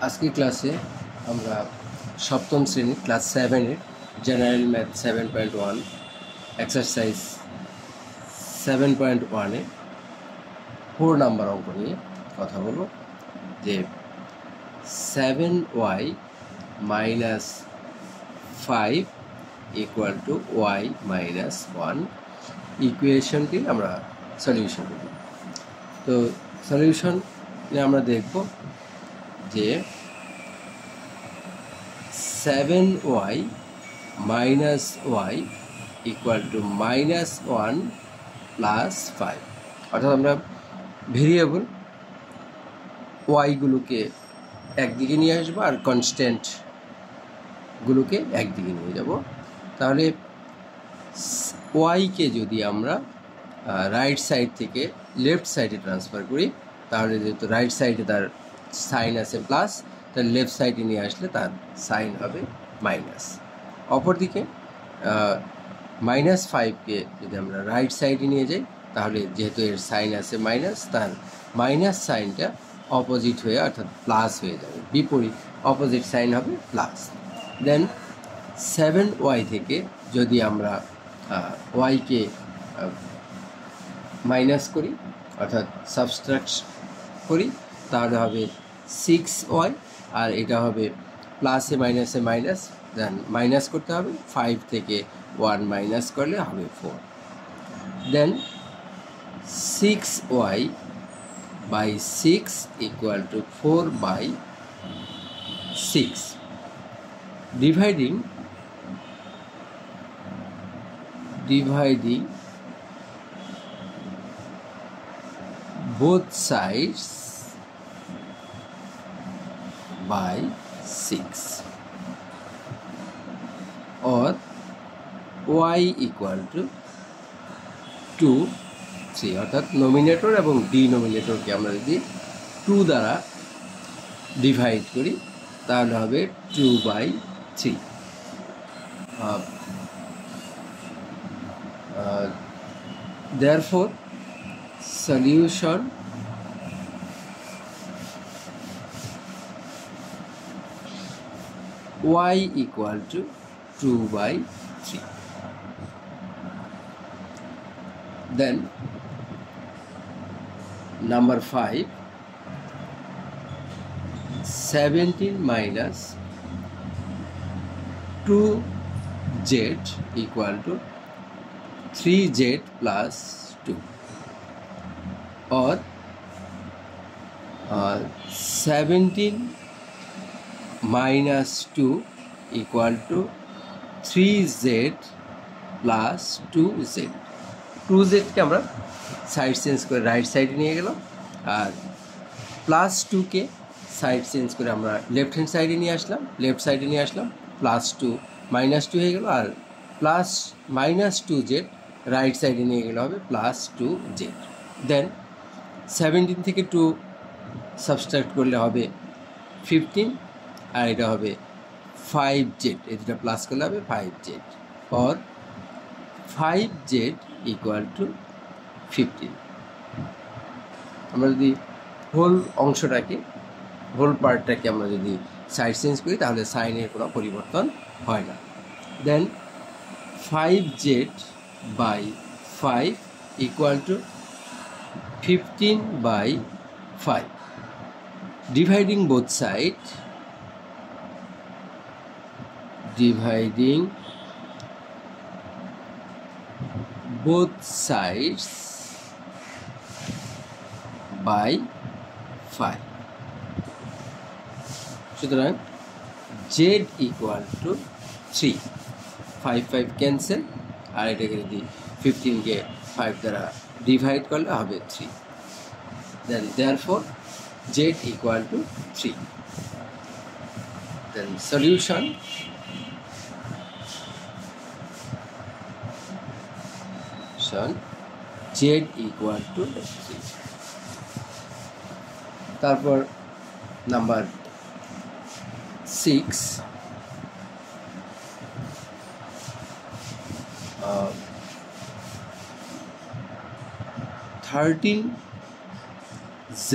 আজকে ক্লাসে আমরা সপ্তম শ্রেণী ক্লাস 7 এর জেনারেল ম্যাথ 7.1 এক্সারসাইজ 7.1 এ 4 নাম্বার অঙ্ক নিয়ে কথা বলবো যে 7y minus 5 equal to y minus 1 ইকুয়েশনটি আমরা সলিউশন করব। তো সলিউশন আমরা দেখব যে 7y minus y equal to minus 1 plus 5, অর্থাৎ আমরা ভেরিয়েবল y গুলোকে একদিকে নিয়ে আসবো আর কনস্ট্যান্ট গুলোকে একদিকে নিয়ে যাব। তাহলে y কে যদি আমরা রাইট সাইড থেকে লেফট সাইডে ট্রান্সফার করি, তাহলে যেহেতু রাইট সাইডে তার সাইন আছে প্লাস, তার লেফট সাইডে নিয়ে আসলে তার সাইন হবে মাইনাস। অপরদিকে -5কে যদি আমরা রাইট সাইডে নিয়ে যাই, তাহলে যেহেতু এর সাইন আছে মাইনাস, তার মাইনাস সাইনটা অপোজিট হয়ে অর্থাৎ প্লাস হয়ে যাবে, বিপরীত অপোজিট সাইন হবে প্লাস। দেন 7y থেকে যদি আমরা y-কে মাইনাস করি অর্থাৎ সাবস্ট্রাক্ট করি, তাহলে হবে 6y, আর এটা হবে প্লাসে মাইনাসে মাইনাস, দেন মাইনাস করতে হবে, 5 থেকে 1 মাইনাস করলে হবে 4। দেন 6y by 6 equal to 4 by 6, dividing both sides by 6, or y equal to 2, 3, অর্থাৎ নোমিনেটর এবং ডিনোমিনেটরকে আমরা যদি 2 দ্বারা ডিভাইড করি, তাহলে হবে 2/3। therefore solution y equal to 2/3. Then number 5, 17 minus 2z equal to 3z plus 2, or 17 minus 2 equal to 3z plus 2z। 2z কে আমরা side change করে রাইট সাইডে নিয়ে গেলাম, আর প্লাস 2 কে সাইড চেঞ্জ করে আমরা লেফট হ্যান্ড সাইডে নিয়ে আসলাম, প্লাস 2 মাইনাস 2 হয়ে গেল, আর প্লাস মাইনাস 2z রাইট সাইডে নিয়ে গেলে হবে প্লাস 2z। দেন 17 থেকে 2 সাবস্ট্রাক্ট করলে হবে 15, আর এটা হবে 5z, এটা প্লাস করলে হবে 5z, or 5z equal to 15। আমরা যদি হোল পার্টটাকে আমরা যদি সাইড চেঞ্জ করি, তাহলে সাইনের কোনো পরিবর্তন হয় না। দেন 5z by 5 equal to 15/5, dividing both sides by 5। সুতরাং z equal to 3, 5 ক্যান্সেল, আর এটাকে যদি 15কে 5 দ্বারা ডিভাইড করলে হবে 3। Then therefore z equal to 3। Then solution z equal to 3। তারপর number 6, 13z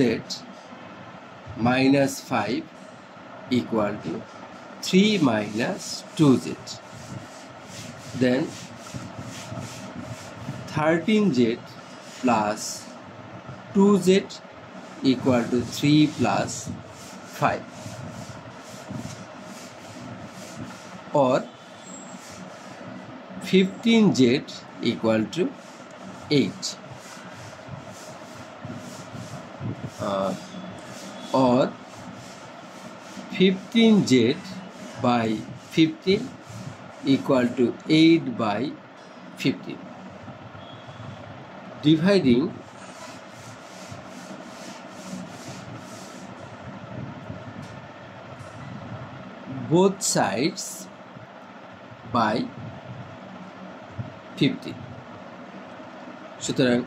minus 5 equal to 3 minus 2z. Then 13z plus 2z equal to 3 plus 5, or 15z equal to 8, or 15z by 15 equal to 8 by 15. Dividing both sides by 15. সুতরাং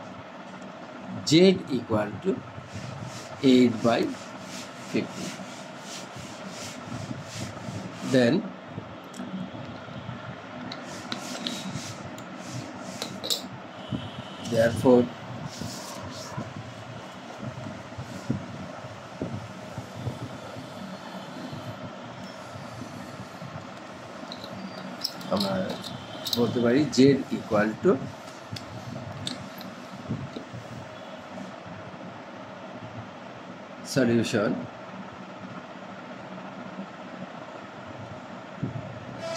z equal to 8 by 15. Then therefore আমরা বলতে পারি z equal to solution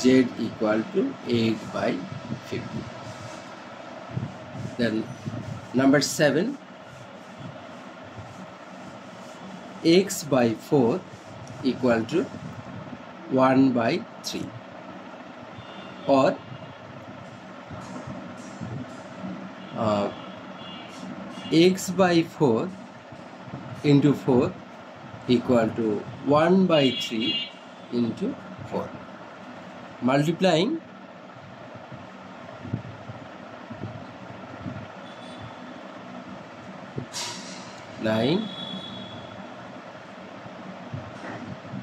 z equal to 8 by 50. Then number 7, x by 4 equal to 1 by 3, or x by 4 into 4 equal to 1 by 3 into 4. Multiplying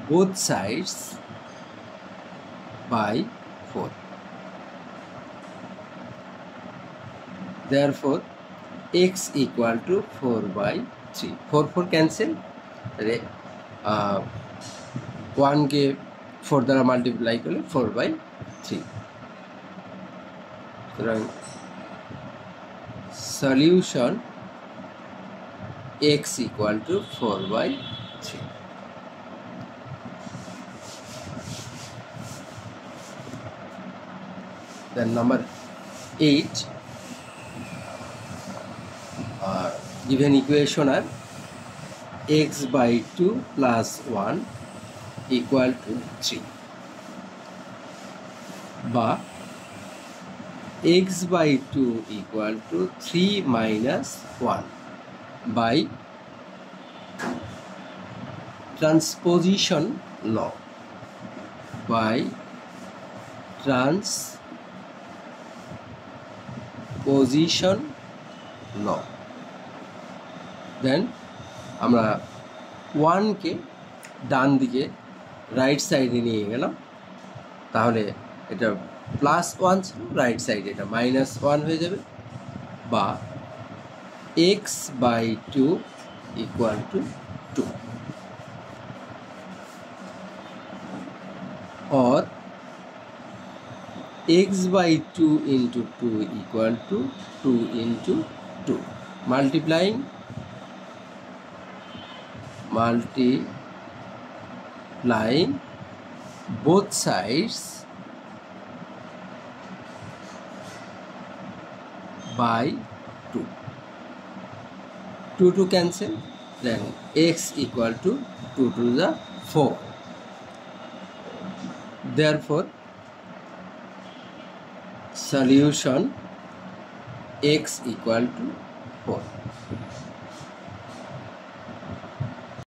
both sides by 4. Therefore x equal to 4 by 3. 4 cancel, 1 के 4 দ্বারা multiply করলে 4 by 3. সুতরাং solution x equal to 4 by 3. Then number 8, given equation are x by 2 plus 1 equal to 3, বা x by 2 equal to 3 minus 1 by transposition law, by transposition law. Then আমরা 1 কে ডান দিকে right সাইডে নিয়ে গেলাম, তাহলে এটা +1 ছিল, রাইট সাইডে এটা -1 হয়ে যাবে, বা x by 2 equal to 2, or x by 2 into 2 equal to 2 into 2. Multiplying both sides by 2. 2 to cancel, then x equal to 2 to the 4. Therefore solution x equal to 4.